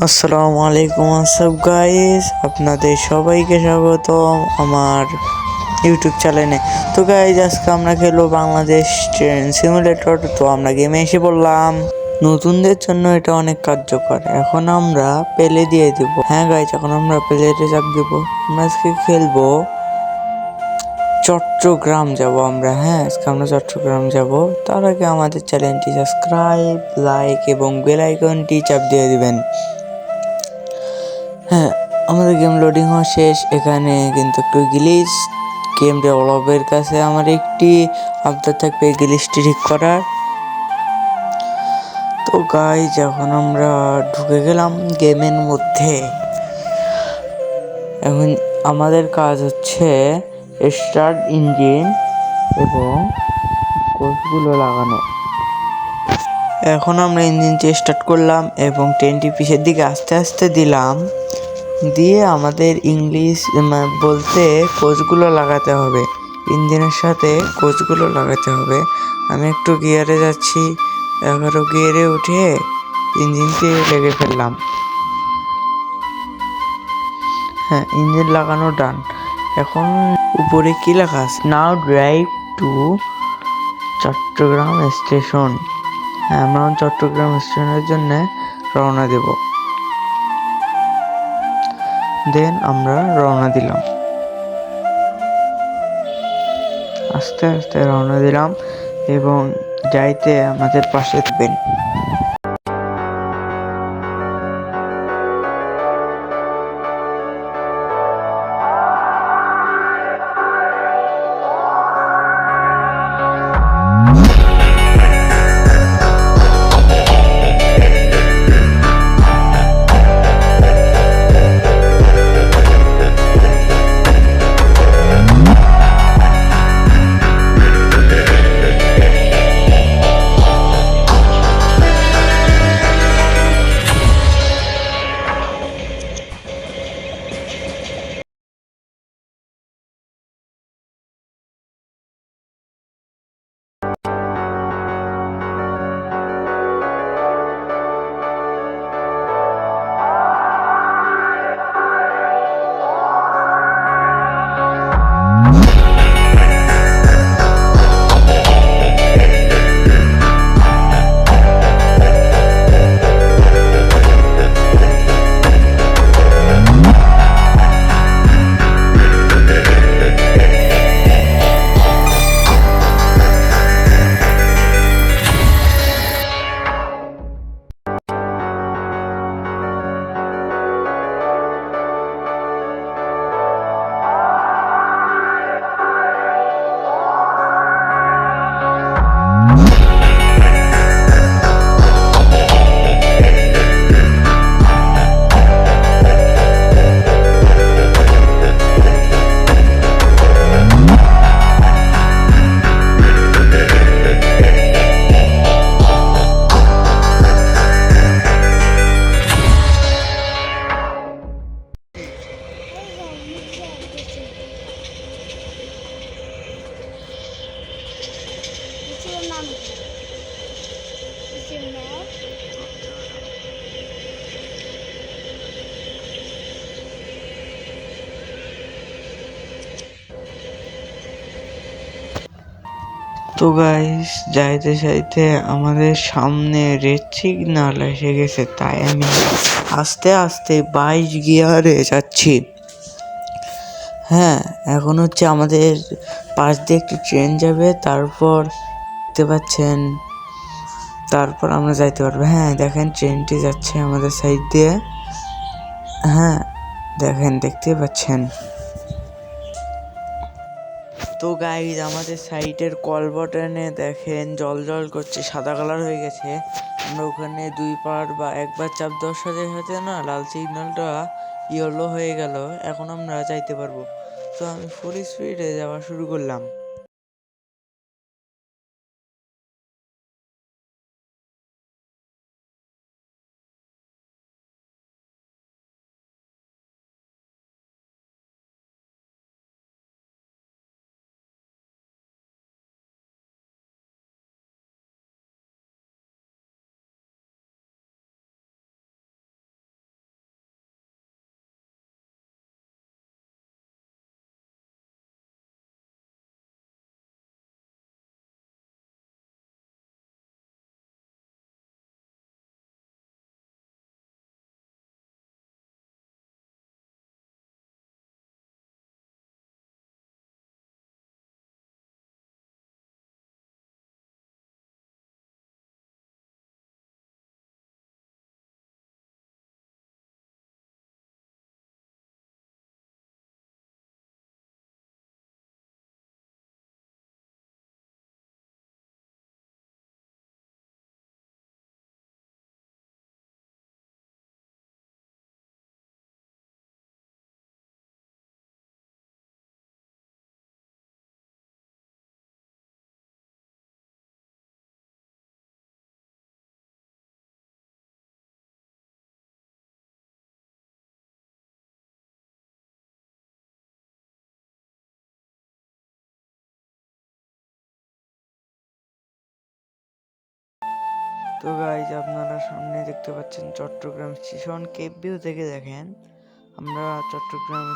আসসালামু আলাইকুম আসসালাম গাইস, আপনাদের সবাইকে স্বাগতম আমার ইউটিউব চ্যানেলে। তো গাইস, আজকে আমরা খেলবো বাংলাদেশ ট্রেন সিমুলেটর। তো আমরা গেমে এসে বললাম, নতুনদের জন্য এটা অনেক কার্যকর। এখন আমরা প্লে দিয়ে দেব। হ্যাঁ গাইস, এখন আমরা প্লেতে চাপ দেবো। আমরা আজকে খেলবো চট্টগ্রাম যাব আমরা। হ্যাঁ, আজকে আমরা চট্টগ্রাম যাব। তার আগে আমাদের চ্যানেলটি সাবস্ক্রাইব, লাইক এবং বেল আইকনটি চাপ দিয়ে দিবেন। হ্যাঁ, আমাদের গেম লোডিং হওয়া শেষ। এখানে কিন্তু একটু গ্লিচ, গেম ডেভেলপের কাছে আমার একটি আবদার থাকবে গ্লিচটি ঠিক করার। তো গাইজ, এখন আমরা ঢুকে গেলাম গেমের মধ্যে। এখন আমাদের কাজ হচ্ছে স্টার্ট ইঞ্জিন এবং কোষগুলো লাগানো। এখন আমরা ইঞ্জিনটি স্টার্ট করলাম এবং ট্রেনটি পিছের দিকে আস্তে আস্তে দিলাম। দিয়ে আমাদের ইংলিশ বলতে কোচগুলো লাগাতে হবে, ইঞ্জিনের সাথে কোচগুলো লাগাতে হবে। আমি একটু গিয়ারে যাচ্ছি, 11 গিয়ারে উঠে ইঞ্জিনকে লেগে ফেললাম। হ্যাঁ, ইঞ্জিন লাগানো ডান। এখন উপরে কি লেখা আছে, নাও ড্রাইভ টু চট্টগ্রাম স্টেশন। হ্যাঁ, আমরা চট্টগ্রাম স্টেশনের জন্য রওনা দেব। দেন আমরা রওনা দিলাম, আস্তে আস্তে রওনা দিলাম এবং যাইতে আমাদের পাশে থাকবেন। তো গাইস, যাইতে যাইতে আমাদের সামনে রেড সিগন্যাল এসে গেছে, তাই আমি আস্তে আস্তে 22 গিয়ারে যাচ্ছি। হ্যাঁ, এখন হচ্ছে আমাদের পাশ দিয়ে একটি ট্রেন যাবে, তারপর দেখতে পাচ্ছেন, তারপর আমরা যাইতে পারবো। হ্যাঁ দেখেন, ট্রেনটি যাচ্ছে আমাদের সাইড দিয়ে। হ্যাঁ দেখেন, দেখতে পাচ্ছেন। তো গাইজ, আমাদের সাইটের কল বাটনে দেখেন জল জল করছে, সাদা কালার হয়ে গেছে। আমরা ওখানে 2 বার বা 1 বার চাপ দেওয়ার সাথে সাথে না লাল সিগন্যালটা ইয়েলো হয়ে গেল। এখন আমরা যাইতে পারবো। তো আমি ফুল স্পিডে যাওয়া শুরু করলাম। তো গাইজ আপনারা সামনে দেখতে পাচ্ছেন চট্টগ্রাম স্টেশন। কেপ ভিউ থেকে দেখেন আমরা চট্টগ্রাম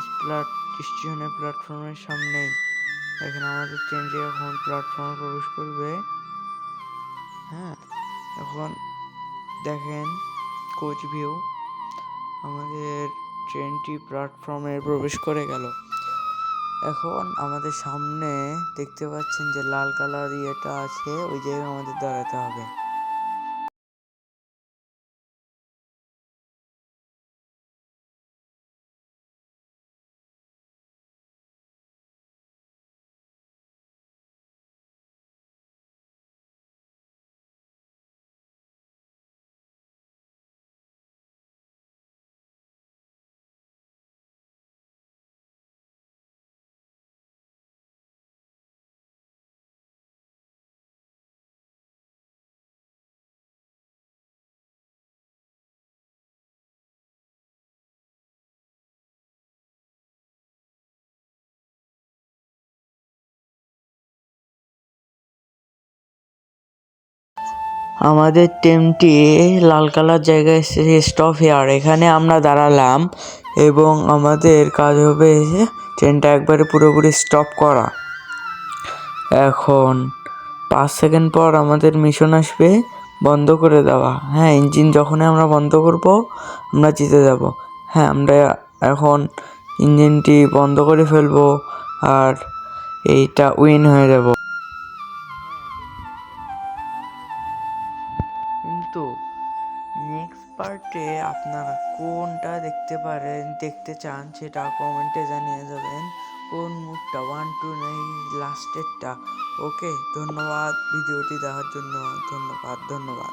স্টেশনের প্ল্যাটফর্মের সামনেই। দেখেন আমাদের ট্রেনটি এখন প্ল্যাটফর্মে প্রবেশ করবে। হ্যাঁ, এখন দেখেন কোচ ভিউ, আমাদের ট্রেনটি প্ল্যাটফর্মে প্রবেশ করে গেল। এখন আমাদের সামনে দেখতে পাচ্ছেন যে লাল কালার ইয়েটা আছে, ওই জায়গায় আমাদের দাঁড়াতে হবে। আমাদের ট্রেনটি লাল কালার জায়গায় স্টপ হেয়ার, এখানে আমরা দাঁড়ালাম এবং আমাদের কাজ হবে ট্রেনটা একবারে পুরোপুরি স্টপ করা। এখন 5 সেকেন্ড পর আমাদের মিশন আসবে বন্ধ করে দেওয়া। হ্যাঁ, ইঞ্জিন যখনই আমরা বন্ধ করব আমরা জিতে যাব। হ্যাঁ, আমরা এখন ইঞ্জিনটি বন্ধ করে ফেলবো আর এইটা উইন হয়ে যাব। কিন্তু নেক্সট পার্টে আপনারা কোনটা দেখতে চান সেটা কমেন্টে জানিয়ে যাবেন। কোন মুডটা, 1 2 নেই লাস্টেরটা। ওকে, ধন্যবাদ ভিডিওটি দেখার জন্য। ধন্যবাদ।